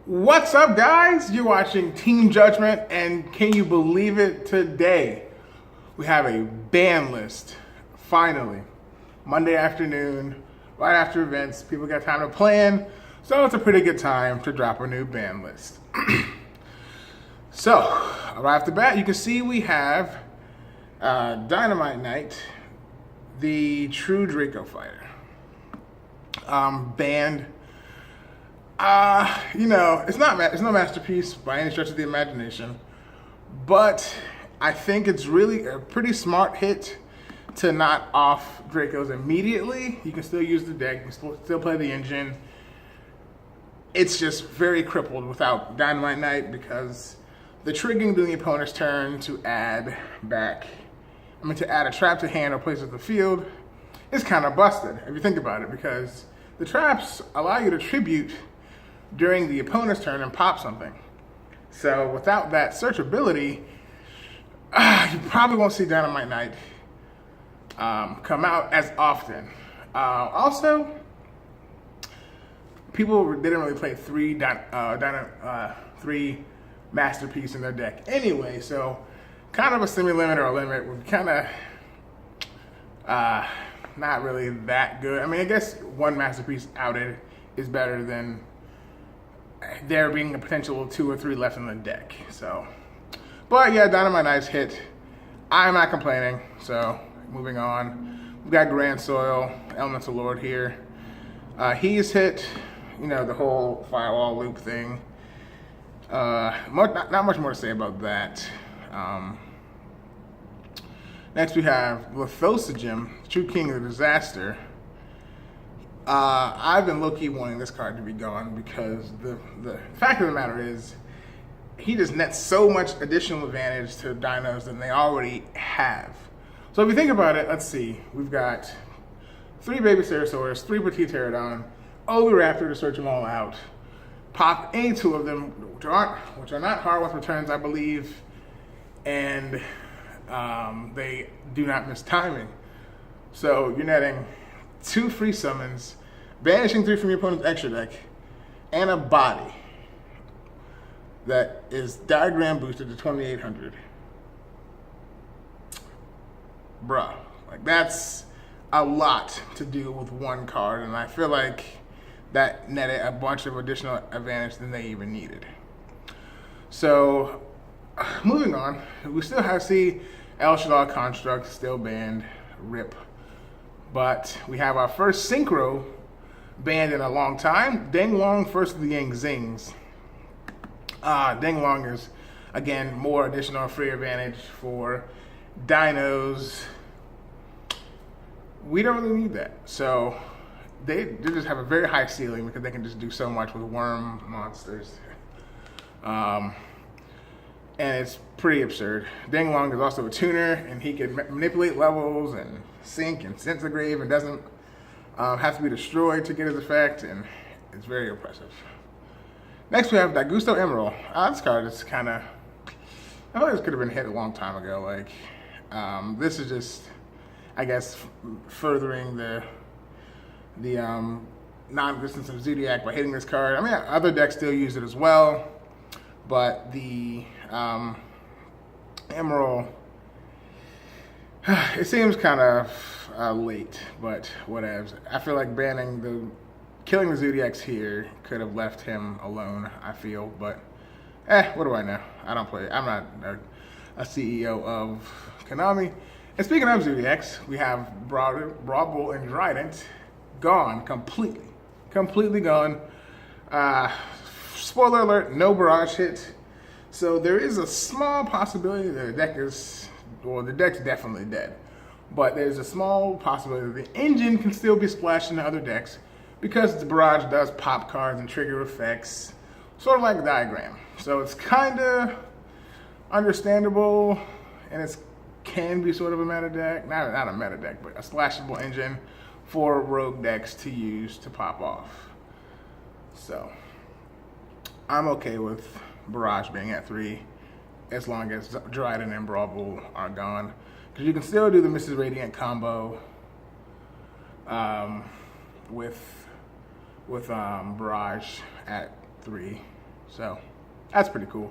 What's up, guys? You're watching Team Judgment, and can you believe it? Today we have a ban list. Finally, Monday afternoon, right after events, people got time to plan, so it's a pretty good time to drop a new ban list. So, right off the bat, you can see we have Dynamite Knight, the true Draco fighter, banned. It's no masterpiece by any stretch of the imagination, but I think it's really a pretty smart hit to knock off Dracos immediately. You can still use the deck, you can still play the engine. It's just very crippled without Dynamite Knight because the triggering during the opponent's turn to add a trap to hand or place at the field is kind of busted if you think about it, because the traps allow you to tribute during the opponent's turn and pop something. So without that search ability, you probably won't see Dynamite Knight come out as often. Also, people didn't really play three masterpiece in their deck anyway, so kind of a semi-limit or a limit would kind of not really that good. I mean, I guess one masterpiece outed is better than there being a potential 2 or 3 left in the deck. So, but yeah, Dynamite Knight's hit. I'm not complaining. So, moving on, we've got Grand Soil, Elemental Lord here. He's hit. The whole firewall loop thing. Not much more to say about that. Next we have Fossa, True King of the Disaster. I've been low-key wanting this card to be gone because the fact of the matter is he just nets so much additional advantage to dinos than they already have. So if you think about it, let's see. We've got 3 Baby Ceratosaurus, 3 Petite Pterodon, Oviraptor to search them all out. Pop any 2 of them, which are not hard with returns, I believe, and they do not miss timing. So you're netting 2 free summons, banishing 3 from your opponent's extra deck, and a body that is diagram boosted to 2800. Bruh, that's a lot to do with one card, and I feel like that netted a bunch of additional advantage than they even needed. So, moving on, we still have El Shaddai Construct still banned, RIP. But we have our first synchro banned in a long time. Danglong, first of the Yang Zings. Danglong is, again, more additional free advantage for dinos. We don't really need that. So they just have a very high ceiling because they can just do so much with worm monsters. And it's pretty absurd. Danglong is also a tuner, and he can manipulate levels and sink and sense the grave and doesn't have to be destroyed to get his effect, and it's very impressive. Next we have Dagusto Emerald. This card is kind of, I feel like this could have been hit a long time ago. This is just, I guess, furthering the non-existence of Zodiac by hitting this card. I mean, other decks still use it as well, but the Emerald, it seems kind of late, but whatevs. I feel like killing the Zodiacs here could have left him alone, I feel, but what do I know? I don't play. I'm not a CEO of Konami. And speaking of Zodiacs, we have Broad Bull and Trident gone completely gone. Spoiler alert, no barrage hit. So there is a small possibility that the deck's definitely dead. But there's a small possibility that the engine can still be splashed into other decks because the barrage does pop cards and trigger effects, sort of like a diagram. So it's kind of understandable, and it can be sort of a meta deck. Not a meta deck, but a splashable engine for rogue decks to use to pop off. So I'm okay with Barrage being at 3 as long as Dryden and Brawl Bull are gone, because you can still do the Mrs. Radiant combo with Barrage at 3. So that's pretty cool.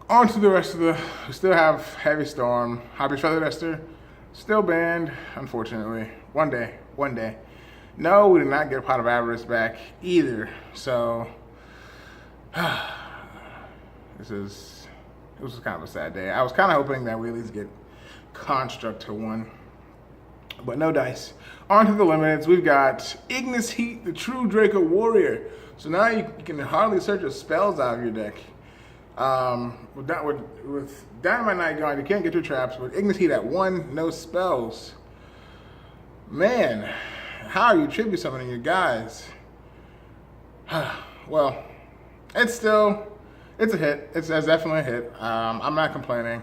On to the rest of we still have Heavy Storm, Hobby Feather Duster, still banned, unfortunately. One day. No, we did not get a Pot of Avarice back either. So it was kind of a sad day. I was kind of hoping that we at least get Construct to 1, but no dice. On to the limiteds, we've got Ignis Heat, the true Draco warrior. So now you can hardly search your spells out of your deck. With Dynamite Night gone, you can't get your traps. With Ignis Heat at 1, no spells. Man, how are you tribute summoning your guys? Well, it's a hit. It's definitely a hit. I'm not complaining.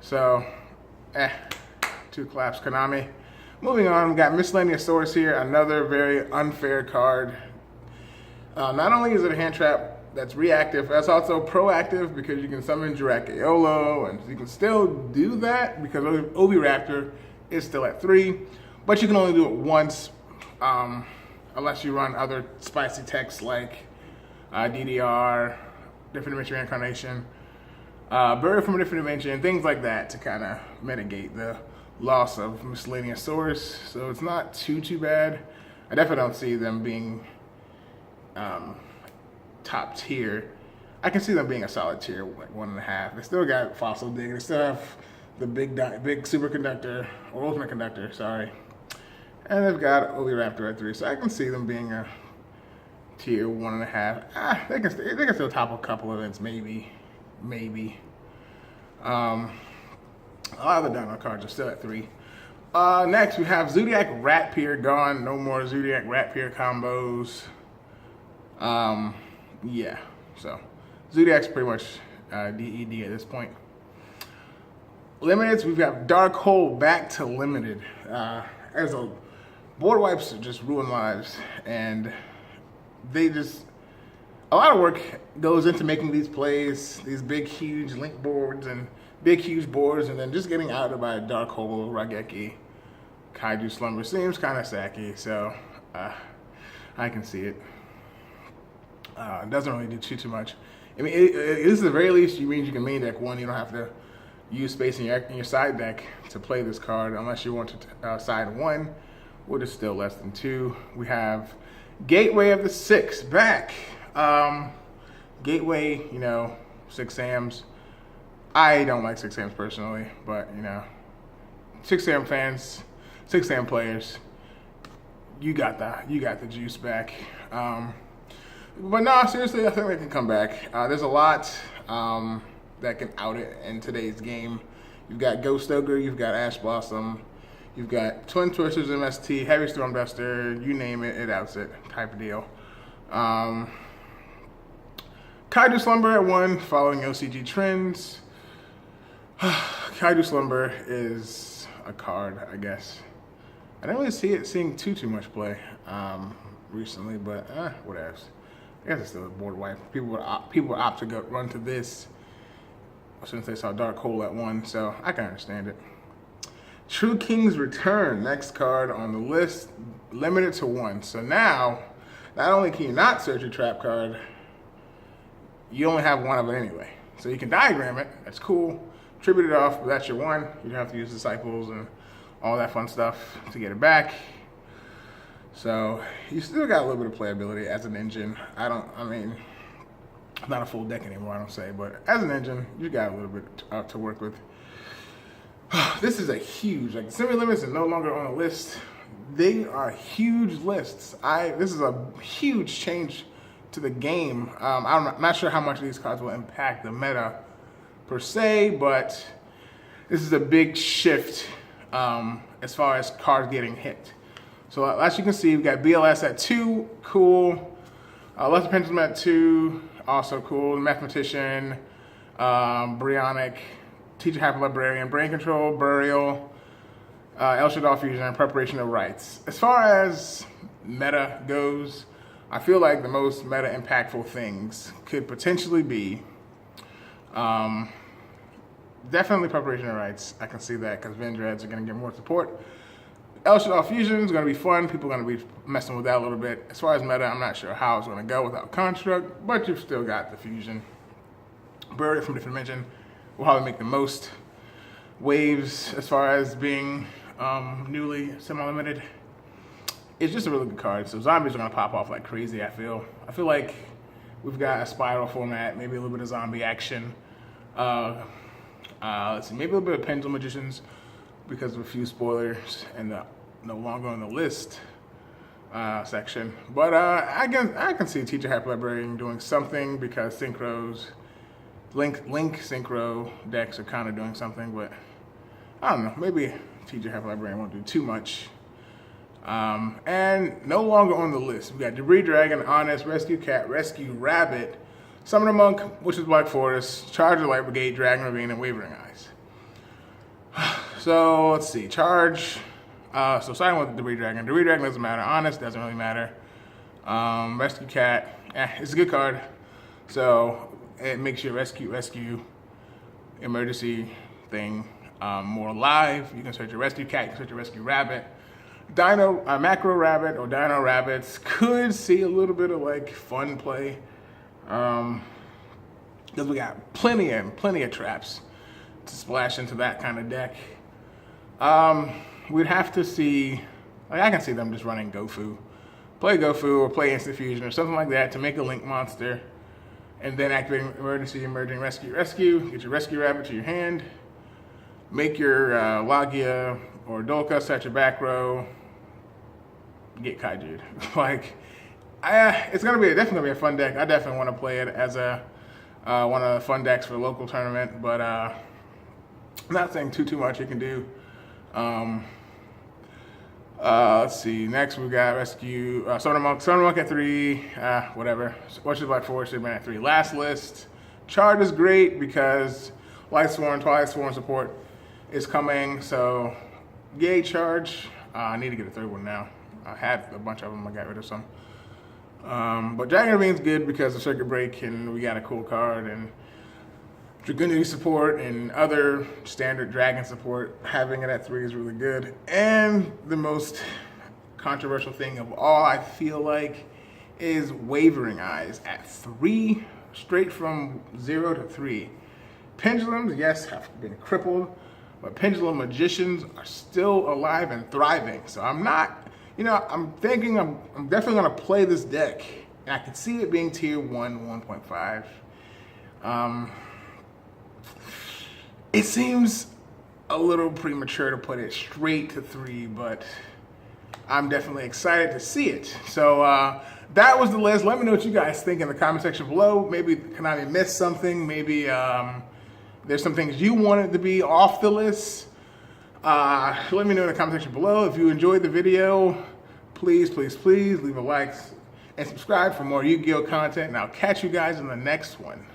So, 2 claps, Konami. Moving on, we got Miscellaneous Source here, another very unfair card. Not only is it a hand trap that's reactive, that's also proactive because you can summon Draco, and you can still do that because Oviraptor is still at 3, but you can only do it once unless you run other spicy techs like DDR, Different Dimension Reincarnation, Burial from a Different Dimension, things like that to kind of mitigate the loss of Miscellaneous Source. So it's not too bad. I definitely don't see them being top tier. I can see them being a solid tier, like 1.5. They still got Fossil Dig. They still have the big superconductor, or ultimate conductor, sorry. And they've got Oviraptor at 3, so I can see them being a tier 1.5. They can still top a couple events, maybe. A lot of the dynamite cards are still at 3. Next, we have Zodiac Rat Pier gone. No more Zodiac Rat Pier combos. Yeah, so Zodiac's pretty much DED at this point. Limiteds, we've got Dark Hole back to limited. As a board wipes just ruin lives, and a lot of work goes into making these plays, these big huge link boards and big huge boards, and then just getting outed by a Dark Hole, Raigeki, Kaiju Slumber seems kind of sacky, so I can see it. It doesn't really do too much. I mean, at least at the very least, you means you can main deck 1. You don't have to use space in your side deck to play this card unless you want to side 1, which is still less than 2. We have Gateway of the 6 back. Gateway, 6 Sams. I don't like 6 Sams personally, but 6 Sam fans, 6 Sam players, you got the juice back. But no, seriously, I think they can come back. There's a lot that can out it in today's game. You've got Ghost Ogre, you've got Ash Blossom, you've got Twin Twisters MST, Heavy Storm Duster, you name it, it outs it type of deal. Kaiju Slumber at 1, following OCG trends. Kaiju Slumber is a card, I guess. I didn't really seeing too much play recently, but whatever. I guess it's still a board wipe. People would opt to run to this since they saw Dark Hole at 1, so I can understand it. True King's Return, next card on the list, limited to 1. So now, not only can you not search your trap card, you only have 1 of it anyway. So you can diagram it, that's cool, tribute it off, but that's your 1. You don't have to use Disciples and all that fun stuff to get it back. So you still got a little bit of playability as an engine. Not a full deck anymore, I don't say, but as an engine, you got a little bit to work with. This is a huge, semi-limits are no longer on the list. They are huge lists. This is a huge change to the game. I'm not sure how much of these cards will impact the meta per se, but this is a big shift as far as cards getting hit. So as you can see, we've got BLS at 2, cool. Lesser Pendulum at 2, also cool. Mathematician, Bryonic, Teacher Hyper Librarian, Brain Control, Burial, El Shaddai Fusion, and Preparation of Rites. As far as meta goes, I feel like the most meta impactful things could potentially be definitely Preparation of Rites. I can see that because Vendreads are going to get more support. El Fusion is going to be fun. People are going to be messing with that a little bit. As far as meta, I'm not sure how it's going to go without Construct, but you've still got the Fusion. Bird from Different Dimension will probably make the most waves as far as being newly semi-limited. It's just a really good card. So zombies are going to pop off like crazy, I feel. I feel like we've got a spiral format, maybe a little bit of zombie action. Let's see, maybe a little bit of Pendulum Magicians because of a few spoilers and the no longer on the list section. But I can see Teacher Hyper Librarian doing something because synchros, Link synchro decks are kind of doing something, but I don't know, maybe Teacher Hyper Librarian won't do too much. And no longer on the list, we got Debris Dragon, Honest, Rescue Cat, Rescue Rabbit, Summoner Monk, which is Black Forest, Charger Light Brigade, Dragon Ravine, and Wavering Eyes. So let's see, Charge. So starting with Debris Dragon. Debris Dragon doesn't matter. Honest doesn't really matter. Rescue Cat, it's a good card. So it makes your rescue emergency thing more alive. You can search your Rescue Cat, you can search your Rescue Rabbit. Macro Rabbit or Dino Rabbits could see a little bit of like fun play. Because we got plenty of traps to splash into that kind of deck. We'd have to see, like I can see them just running Gofu. Play Gofu or play Instant Fusion or something like that to make a Link monster. And then activating Emergency Emerging Rescue. Get your Rescue Rabbit to your hand. Make your Logia or Dolka set your back row. Get Kaiju'd. Like, it's gonna be definitely gonna be a fun deck. I definitely want to play it as a one of the fun decks for a local tournament, but I'm not saying too much you can do. Let's see. Next we got Rescue Summoner Monk at 3. Whatever. What's your Black Forest should have been at 3. Last list. Charge is great because Lightsworn, Twilight Sworn support is coming. So yay, Charge. I need to get a third one now. I had a bunch of them. I got rid of some. But Dragon Ravine's good because of Circuit Break, and we got a cool card, and Dragunity support and other standard Dragon support. Having it at 3 is really good. And the most controversial thing of all, I feel like, is Wavering Eyes at 3, straight from 0 to 3. Pendulums, yes, have been crippled, but Pendulum Magicians are still alive and thriving. So I'm not, I'm thinking I'm definitely gonna play this deck, and I can see it being tier 1, 1.5. It seems a little premature to put it straight to 3, but I'm definitely excited to see it. So that was the list. Let me know what you guys think in the comment section below. Maybe Konami missed something. Maybe there's some things you wanted to be off the list. Let me know in the comment section below. If you enjoyed the video, please leave a like and subscribe for more Yu-Gi-Oh content, and I'll catch you guys in the next one.